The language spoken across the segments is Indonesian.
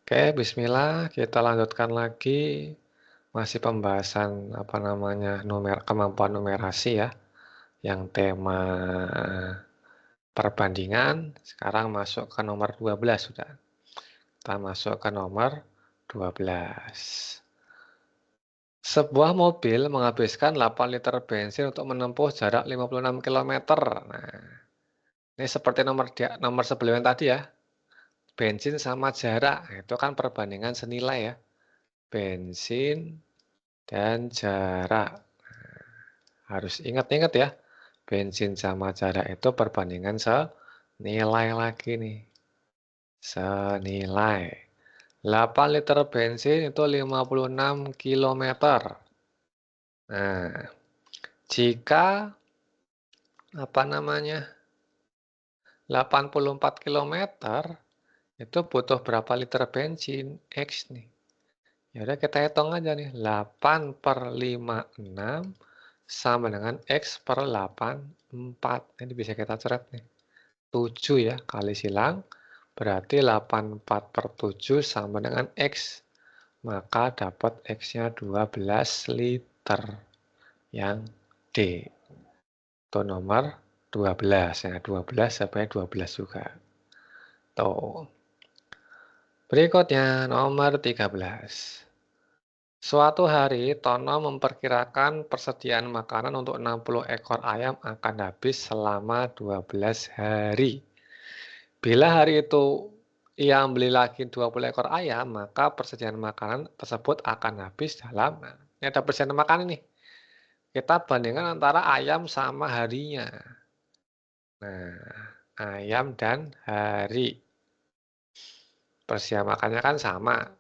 Oke, bismillah, kita lanjutkan lagi masih pembahasan kemampuan numerasi ya, yang tema perbandingan. Sekarang masuk ke nomor 12 sudah. Kita masuk ke nomor 12. Sebuah mobil menghabiskan 8 liter bensin untuk menempuh jarak 56 km. Nah, ini seperti nomor sebelumnya tadi ya. Bensin sama jarak, itu kan perbandingan senilai ya. Bensin dan jarak. Harus ingat-ingat ya. Bensin sama jarak itu perbandingan senilai lagi nih. Senilai. 8 liter bensin itu 56 km. Nah, jika 84 km itu butuh berapa liter bensin? X nih. Ya udah kita hitung aja nih. 8/56 sama dengan X per 84. Ini bisa kita coret nih. 7 ya kali silang. Berarti 84/7 sama dengan X. Maka dapat X-nya 12 liter. Yang D. Itu nomor 12. Ya, 12 sampai 12 juga. Tuh. Berikutnya nomor 13. Suatu hari, Tono memperkirakan persediaan makanan untuk 60 ekor ayam akan habis selama 12 hari. Bila hari itu ia membeli lagi 20 ekor ayam, maka persediaan makanan tersebut akan habis dalam... Nah, ini ada persediaan makanan nih. Kita bandingkan antara ayam sama harinya. Nah, ayam dan hari. Persediaan makannya kan sama.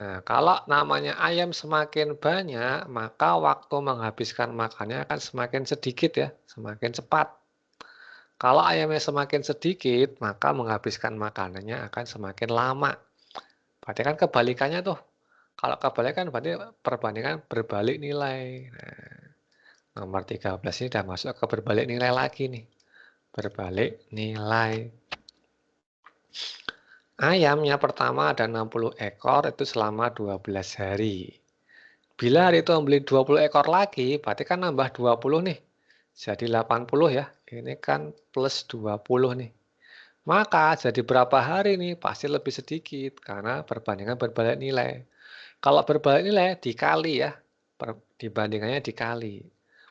Nah, kalau namanya ayam semakin banyak, maka waktu menghabiskan makannya akan semakin sedikit ya, semakin cepat. Kalau ayamnya semakin sedikit, maka menghabiskan makanannya akan semakin lama. Berarti kan kebalikannya tuh. Kalau kebalikan berarti perbandingan berbalik nilai. Nah, nomor 13 ini sudah masuk ke berbalik nilai lagi nih. Berbalik nilai. Ayamnya pertama ada 60 ekor itu selama 12 hari. Bila hari itu membeli 20 ekor lagi, berarti kan nambah 20 nih. Jadi 80 ya. Ini kan plus 20 nih. Maka jadi berapa hari nih? Pasti lebih sedikit karena perbandingan berbalik nilai. Kalau berbalik nilai dikali ya. Dibandingannya dikali.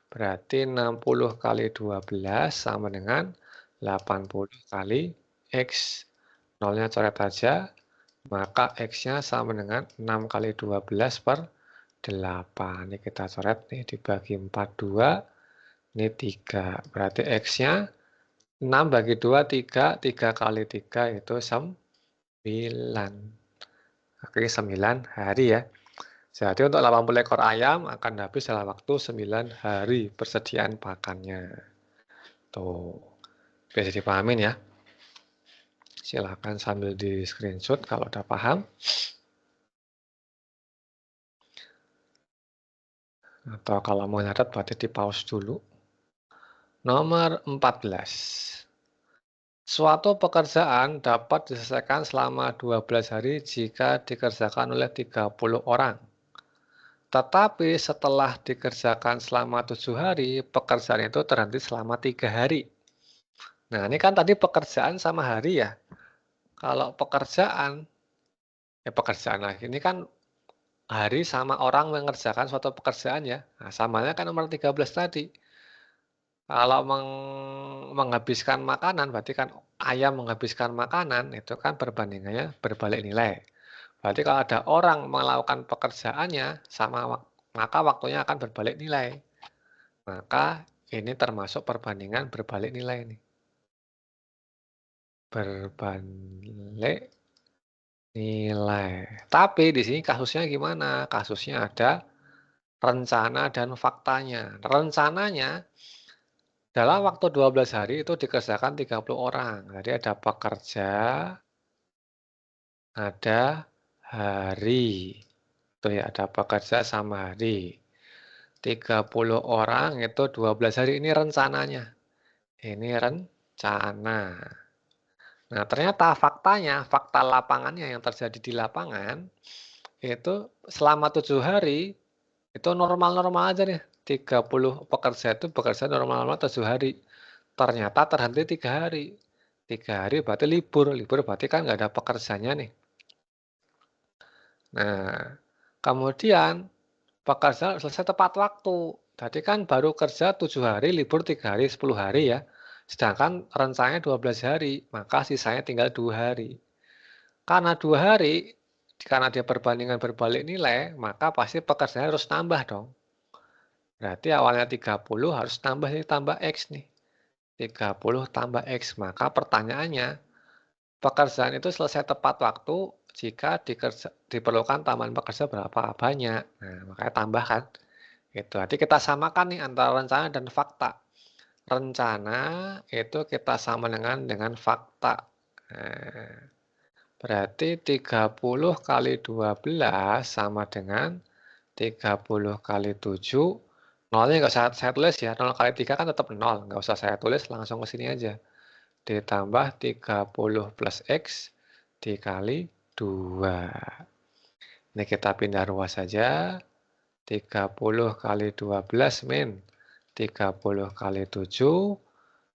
Berarti 60 kali 12 sama dengan 80 kali X. Nolnya coret aja. Maka X-nya sama dengan 6 kali 12 per 8. Ini kita coret nih dibagi 42. Ini 3. Berarti X-nya 6 bagi 2, 3. 3 kali 3 itu 9. Oke, 9 hari ya. Jadi untuk 80 ekor ayam akan habis dalam waktu 9 hari persediaan pakannya. Tuh. Bisa dipahamin ya. Silakan sambil di screenshot kalau udah paham. Atau kalau mau nyatet berarti di pause dulu. Nomor 14. Suatu pekerjaan dapat diselesaikan selama 12 hari jika dikerjakan oleh 30 orang. Tetapi setelah dikerjakan selama 7 hari, pekerjaan itu terhenti selama 3 hari. Nah, ini kan tadi pekerjaan sama hari ya. Kalau pekerjaan lagi. Ini kan hari sama orang mengerjakan suatu pekerjaan ya. Nah, samanya kan nomor 13 tadi. Kalau menghabiskan makanan, berarti kan ayam menghabiskan makanan, itu kan perbandingannya berbalik nilai. Berarti kalau ada orang melakukan pekerjaannya, maka waktunya akan berbalik nilai. Maka ini termasuk perbandingan berbalik nilai. Nih. Berbalik nilai. Tapi di sini kasusnya gimana? Kasusnya ada rencana dan faktanya. Rencananya, dalam waktu 12 hari itu dikerjakan 30 orang. Jadi ada pekerja, ada hari. Tuh ya, ada pekerja sama hari. 30 orang itu 12 hari. Ini rencananya. Ini rencana. Nah, ternyata faktanya, fakta lapangannya yang terjadi di lapangan, itu selama 7 hari, itu normal-normal aja nih. 30 pekerja itu bekerja normal-normal 7 hari. Ternyata terhenti 3 hari. 3 hari berarti libur. Libur berarti kan nggak ada pekerjanya nih. Nah, kemudian pekerja selesai tepat waktu. Tadi kan baru kerja 7 hari, libur 3 hari, 10 hari ya. Sedangkan rencananya 12 hari, maka sisanya tinggal 2 hari. Karena 2 hari, karena dia perbandingan berbalik nilai, maka pasti pekerjaannya harus nambah dong. Berarti awalnya 30 harus tambah X nih. 30 tambah X. Maka pertanyaannya, pekerjaan itu selesai tepat waktu jika diperlukan tambahan pekerja berapa banyak. Nah, makanya tambahkan. Itu. Jadi kita samakan nih antara rencana dan fakta. Rencana itu kita sama dengan fakta. Nah, berarti 30 kali 12 sama dengan 30 kali 7. Nolnya nggak usah saya tulis ya. 0 kali 3 kan tetap 0. Nggak usah saya tulis, langsung ke sini aja. Ditambah 30 plus X dikali 2. Ini kita pindah ruas saja. 30 kali 12 min 30 kali 7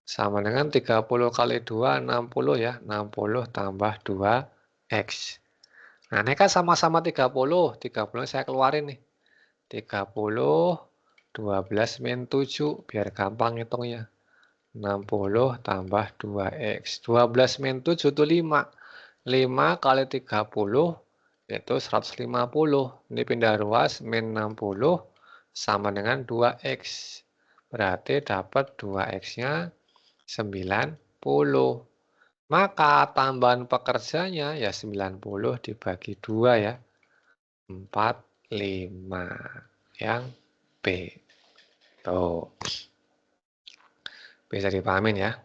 sama dengan 30 kali 2, 60 ya. 60 tambah 2X. Nah, ini kan sama-sama 30. 30 saya keluarin nih. 30, 12 min 7. Biar gampang hitungnya. 60 tambah 2X. 12 min 7 itu 5. 5 kali 30 itu 150. Ini pindah ruas min 60 sama dengan 2X. Berarti dapat 2X-nya 90. Maka tambahan pekerjanya ya 90 dibagi 2 ya. 45. Yang B. Tuh. Bisa dipahamin ya.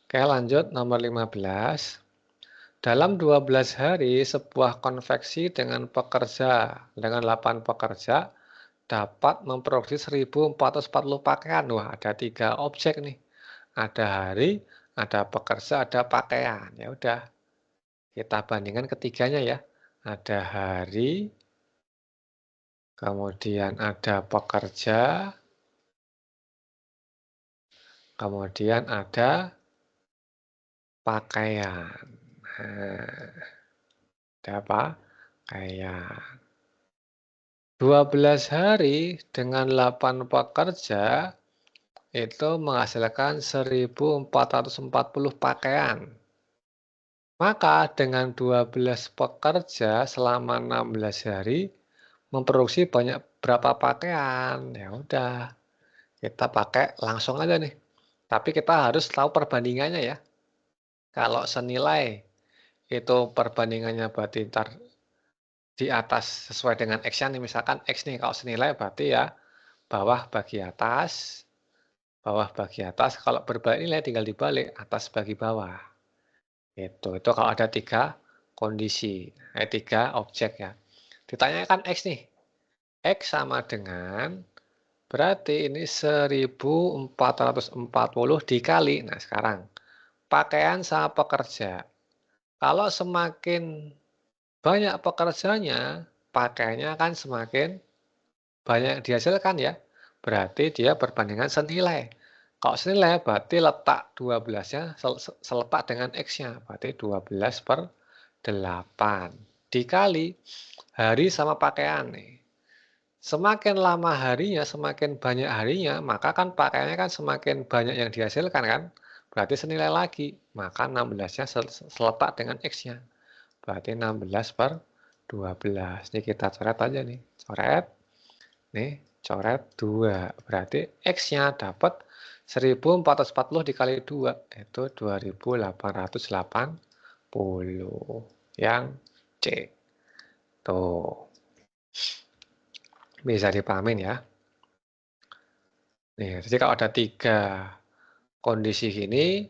Oke, lanjut nomor 15. Dalam 12 hari, sebuah konveksi dengan 8 pekerja dapat memproduksi 1440 pakaian. Wah, ada 3 objek nih. Ada hari, ada pekerja, ada pakaian. Ya udah, kita bandingkan ketiganya ya. Ada hari, kemudian ada pekerja, kemudian ada pakaian. Nah, ada pakaian. 12 hari dengan 8 pekerja itu menghasilkan 1440 pakaian. Maka dengan 12 pekerja selama 16 hari memproduksi banyak berapa pakaian? Ya udah, kita pakai langsung aja nih. Tapi kita harus tahu perbandingannya ya. Kalau senilai itu perbandingannya berarti ntar di atas sesuai dengan X-nya nih. Misalkan X nih kalau senilai berarti ya bawah bagi atas, bawah bagi atas. Kalau berbalik nilai tinggal dibalik, atas bagi bawah. Itu kalau ada 3 kondisi, 3 objek ya. Ditanyakan X nih. X sama dengan, berarti ini 1440 dikali. Nah sekarang, pakaian sama pekerja. Kalau semakin banyak pekerjanya, pakaiannya kan semakin banyak dihasilkan ya. Berarti dia perbandingan senilai. Kalau senilai berarti letak 12-nya seletak dengan X-nya. Berarti 12/8 dikali hari sama pakaian nih. Semakin lama harinya, semakin banyak harinya, maka kan pakaiannya kan semakin banyak yang dihasilkan kan. Berarti senilai lagi. Maka 16-nya seletak dengan X-nya. Berarti 16/12. Ini kita coret aja nih. Coret. Nih, coret 2. Berarti X-nya dapat 1440 dikali 2. Itu 2880. Yang C. Tuh. Bisa dipahamin ya. Nih, jadi kalau ada 3 kondisi gini,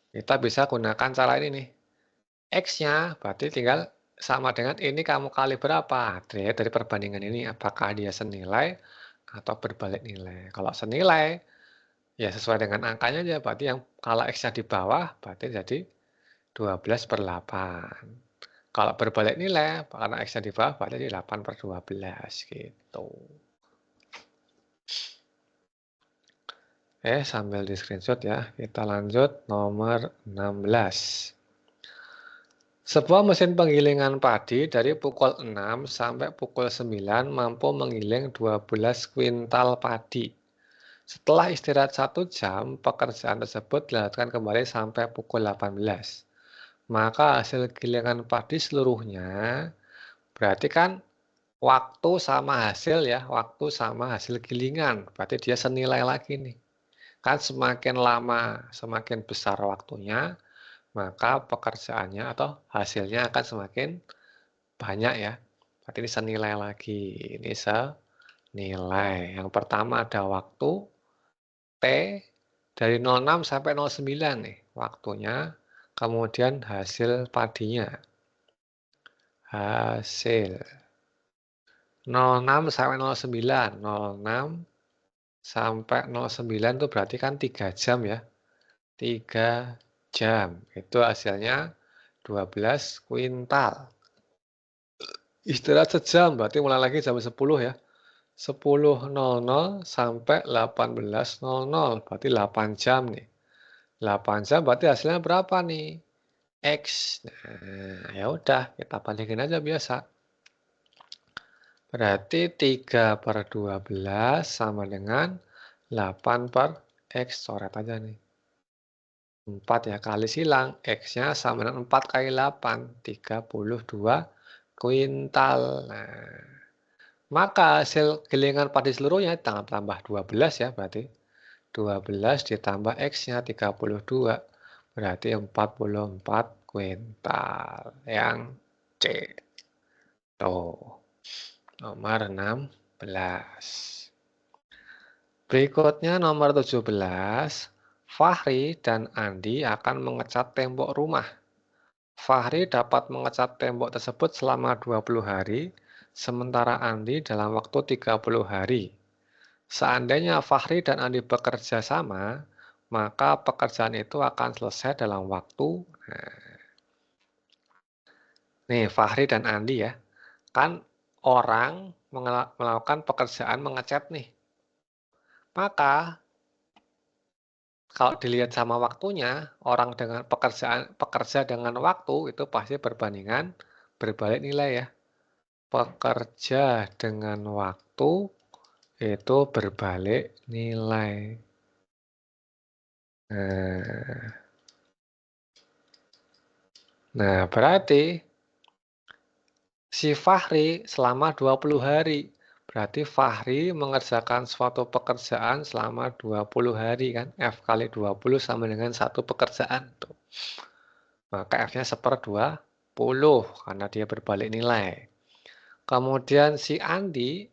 kita bisa gunakan cara ini nih. X-nya berarti tinggal sama dengan ini kamu kali berapa. Dari perbandingan ini apakah dia senilai atau berbalik nilai. Kalau senilai, Ya sesuai dengan angkanya aja, berarti yang kalau X-nya di bawah, berarti jadi 12/8. Kalau berbalik nilai, karena X-nya di bawah, berarti 8/12 gitu. Sambil di screenshot ya, kita lanjut nomor 16. Sebuah mesin penggilingan padi dari pukul 6 sampai pukul 9 mampu menggiling 12 kuintal padi. Setelah istirahat 1 jam, pekerjaan tersebut dilanjutkan kembali sampai pukul 18. Maka hasil gilingan padi seluruhnya, berarti kan waktu sama hasil ya, waktu sama hasil gilingan. Berarti dia senilai lagi nih. Kan semakin lama, semakin besar waktunya, maka pekerjaannya atau hasilnya akan semakin banyak ya. Berarti ini senilai lagi. Ini senilai. Yang pertama ada waktu T dari 06 sampai 09 nih waktunya. Kemudian hasil padinya. Hasil 06 sampai 09. 06 sampai 09 itu berarti kan 3 jam ya. 3 jam. Itu hasilnya 12 kuintal. Istirahat sejam, berarti mulai lagi jam 10 ya. 10.00 sampai 18.00, berarti 8 jam nih. 8 jam berarti hasilnya berapa nih? X. Nah, ya udah, kita bandingin aja biasa. Berarti 3/12 sama dengan 8/X. Coret aja nih. 4 ya, kali silang. X-nya sama dengan 4 kali 8. 32 kuintal. Nah, maka hasil gilingan padi seluruhnya tambah 12 ya berarti. 12 ditambah X-nya 32. Berarti 44 kuintal. Yang C. Tuh. Nomor 16. Berikutnya nomor 17. Fahri dan Andi akan mengecat tembok rumah. Fahri dapat mengecat tembok tersebut selama 20 hari, sementara Andi dalam waktu 30 hari. Seandainya Fahri dan Andi bekerja sama, maka pekerjaan itu akan selesai dalam waktu. Nih, Fahri dan Andi ya. Kan orang melakukan pekerjaan mengecat nih. Maka kalau dilihat sama waktunya, orang dengan pekerja dengan waktu itu pasti berbandingan berbalik nilai ya. Pekerja dengan waktu itu berbalik nilai. Nah, berarti si Fahri selama 20 hari. Berarti Fahri mengerjakan suatu pekerjaan selama 20 hari kan. F kali 20 sama dengan satu pekerjaan. Tuh. Maka F-nya 1/20 karena dia berbalik nilai. Kemudian si Andi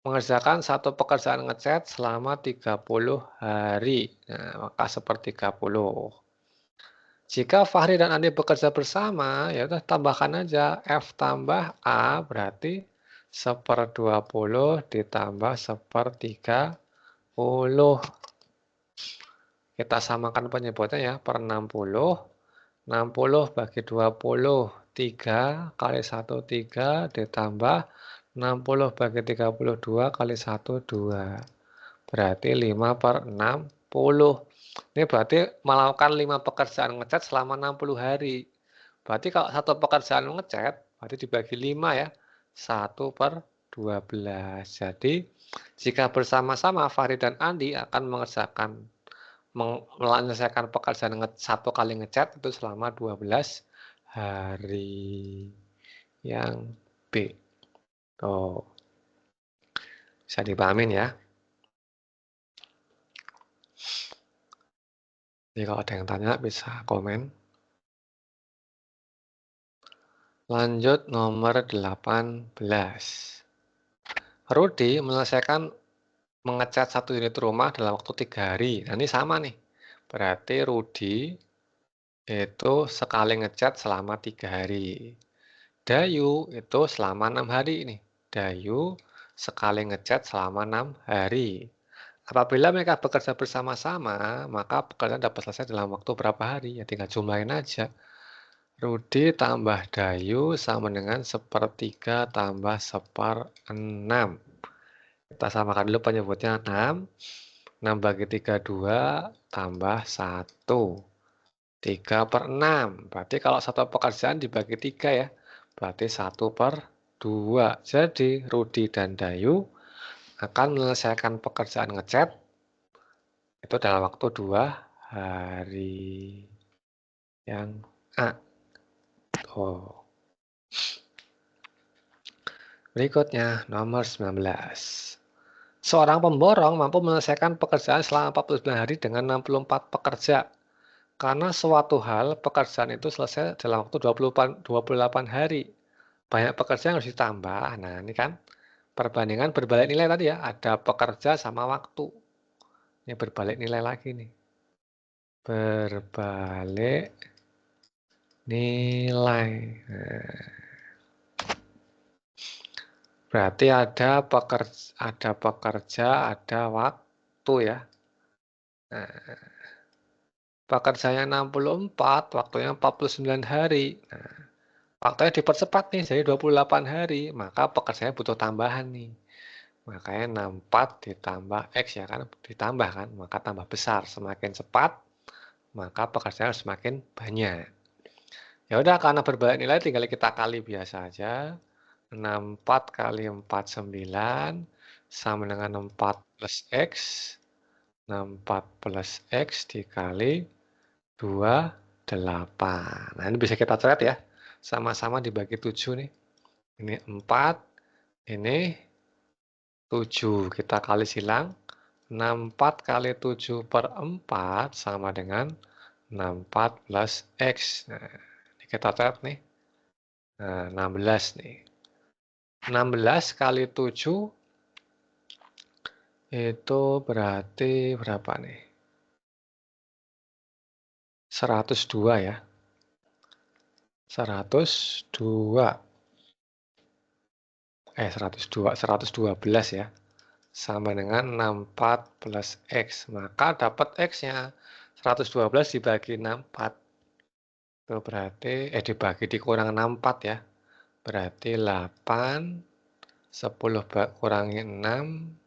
mengerjakan satu pekerjaan ngecat selama 30 hari. Nah, maka 1/30. Jika Fahri dan Andi bekerja bersama, ya udah tambahkan aja F tambah A berarti 1/20 ditambah 1/30. Kita samakan penyebutnya ya, per 60. 60 bagi 20, 3 kali 1, 3 ditambah 60 bagi 32 kali 1, 2. Berarti 5/60. Ini berarti melakukan 5 pekerjaan ngecat selama 60 hari. Berarti kalau satu pekerjaan ngecat, berarti dibagi 5 ya. 1/12. Jadi, jika bersama-sama Fahri dan Andi akan menyelesaikan pekerjaan satu kali ngecat itu selama 12 hari. Yang B. Tuh. Bisa dipahamin ya. Jadi kalau ada yang tanya bisa komen. Lanjut nomor 18. Rudi menyelesaikan mengecat satu unit rumah dalam waktu 3 hari. Nah, ini sama nih. Berarti Rudi itu sekali ngecat selama 3 hari. Dayu itu selama 6 hari nih. Dayu sekali ngecat selama 6 hari. Apabila mereka bekerja bersama-sama, maka pekerjaan dapat selesai dalam waktu berapa hari? Ya tinggal jumlahin aja. Rudi tambah Dayu sama dengan 1/3 tambah 1/6. Kita samakan dulu penyebutnya 6. 6 bagi 3, 2, tambah 1. 3/6. Berarti kalau satu pekerjaan dibagi 3 ya. Berarti 1/2. Jadi Rudi dan Dayu akan menyelesaikan pekerjaan ngecat itu dalam waktu 2 hari. Yang A. Oh. Berikutnya nomor 19. Seorang pemborong mampu menyelesaikan pekerjaan selama 49 hari dengan 64 pekerja. Karena suatu hal, pekerjaan itu selesai dalam waktu 28 hari. Banyak pekerjaan harus ditambah. Nah, ini kan perbandingan berbalik nilai tadi ya. Ada pekerja sama waktu. Ini berbalik nilai lagi nih. Berbalik nilai. Nah, berarti ada pekerja, ada waktu ya. Nah, pekerjanya 64, waktunya 49 hari. Nah, waktunya dipercepat nih jadi 28 hari, maka pekerjanya butuh tambahan nih. Makanya 64 ditambah X ya kan, ditambah kan, maka tambah besar. Semakin cepat, maka pekerjaan harus semakin banyak. Ya udah, karena berbalik nilai tinggal kita kali biasa aja. 64 kali 4, 9, sama dengan 4 plus X. 64 plus X dikali 2, 8. Nah, ini bisa kita coret ya. Sama-sama dibagi 7 nih. Ini 4, ini 7. Kita kali silang. 64 kali 7/4 sama dengan 64 plus X. Nah, ini kita coret nih. Nah, 16 nih. 16 kali 7 itu berarti berapa nih? 102 ya. 102. 112 ya. Sama dengan 64 plus X. Maka dapat X-nya 112 dibagi 64. Itu berarti, dibagi dikurang 64 ya. Berarti 8, 10 kurangi 6,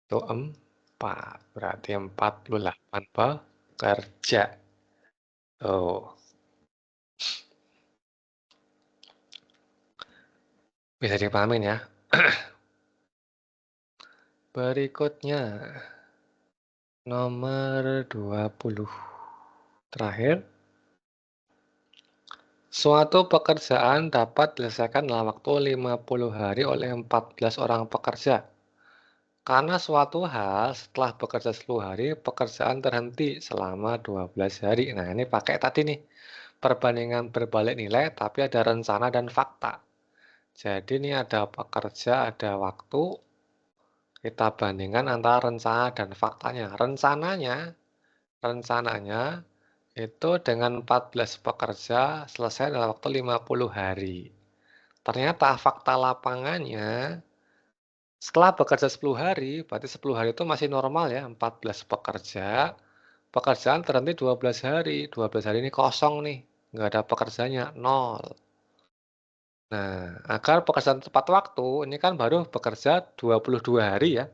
itu 4. Berarti 48 pekerja. Tuh. Bisa dipahamin ya. Berikutnya. Nomor 20. Terakhir. Suatu pekerjaan dapat diselesaikan dalam waktu 50 hari oleh 14 orang pekerja. Karena suatu hal setelah bekerja 10 hari, pekerjaan terhenti selama 12 hari. Nah, ini pakai tadi nih, perbandingan berbalik nilai, tapi ada rencana dan fakta. Jadi ini ada pekerja, ada waktu, kita bandingkan antara rencana dan faktanya. Rencananya itu dengan 14 pekerja selesai dalam waktu 50 hari. Ternyata fakta lapangannya, setelah bekerja 10 hari, berarti 10 hari itu masih normal ya, 14 pekerja. Pekerjaan terhenti 12 hari. 12 hari ini kosong nih, nggak ada pekerjanya, 0. Nah, agar pekerjaan tepat waktu, ini kan baru bekerja 22 hari ya.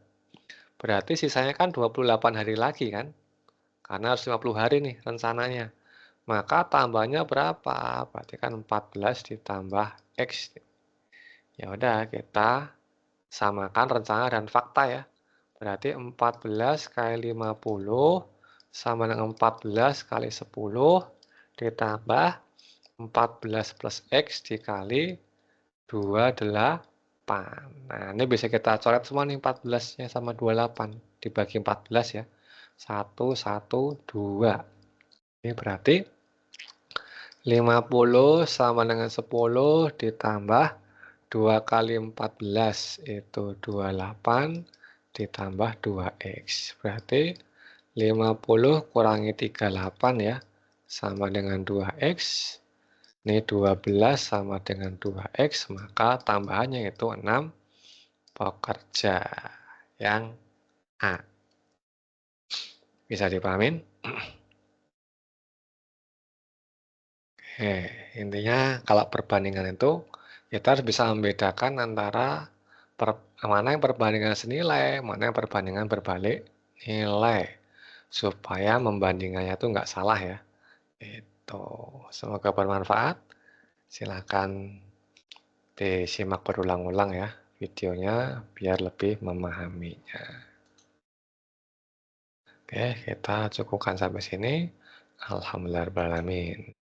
Berarti sisanya kan 28 hari lagi kan. Karena harus 50 hari nih rencananya. Maka tambahnya berapa? Berarti kan 14 ditambah X. Ya udah, kita samakan rencana dan fakta ya. Berarti 14 kali 50 sama dengan 14 kali 10 ditambah 14 plus X dikali 28. Nah, ini bisa kita coret semua nih 14-nya sama 28. Dibagi 14 ya. 1, 1, 2. Ini berarti 50 sama dengan 10 ditambah 2 kali 14 itu 28 ditambah 2X. Berarti 50 kurangi 38 ya, sama dengan 2X. Ini 12 sama dengan 2X, maka tambahannya itu 6 pekerja. Yang A. Bisa dipahamin? Oke, intinya kalau perbandingan itu kita harus bisa membedakan antara mana yang perbandingan senilai, mana yang perbandingan berbalik nilai, supaya membandingannya itu nggak salah ya. Itu. Semoga bermanfaat. Silakan disimak berulang-ulang ya videonya biar lebih memahaminya. Oke, kita cukupkan sampai sini. Alhamdulillahirobbilalamin.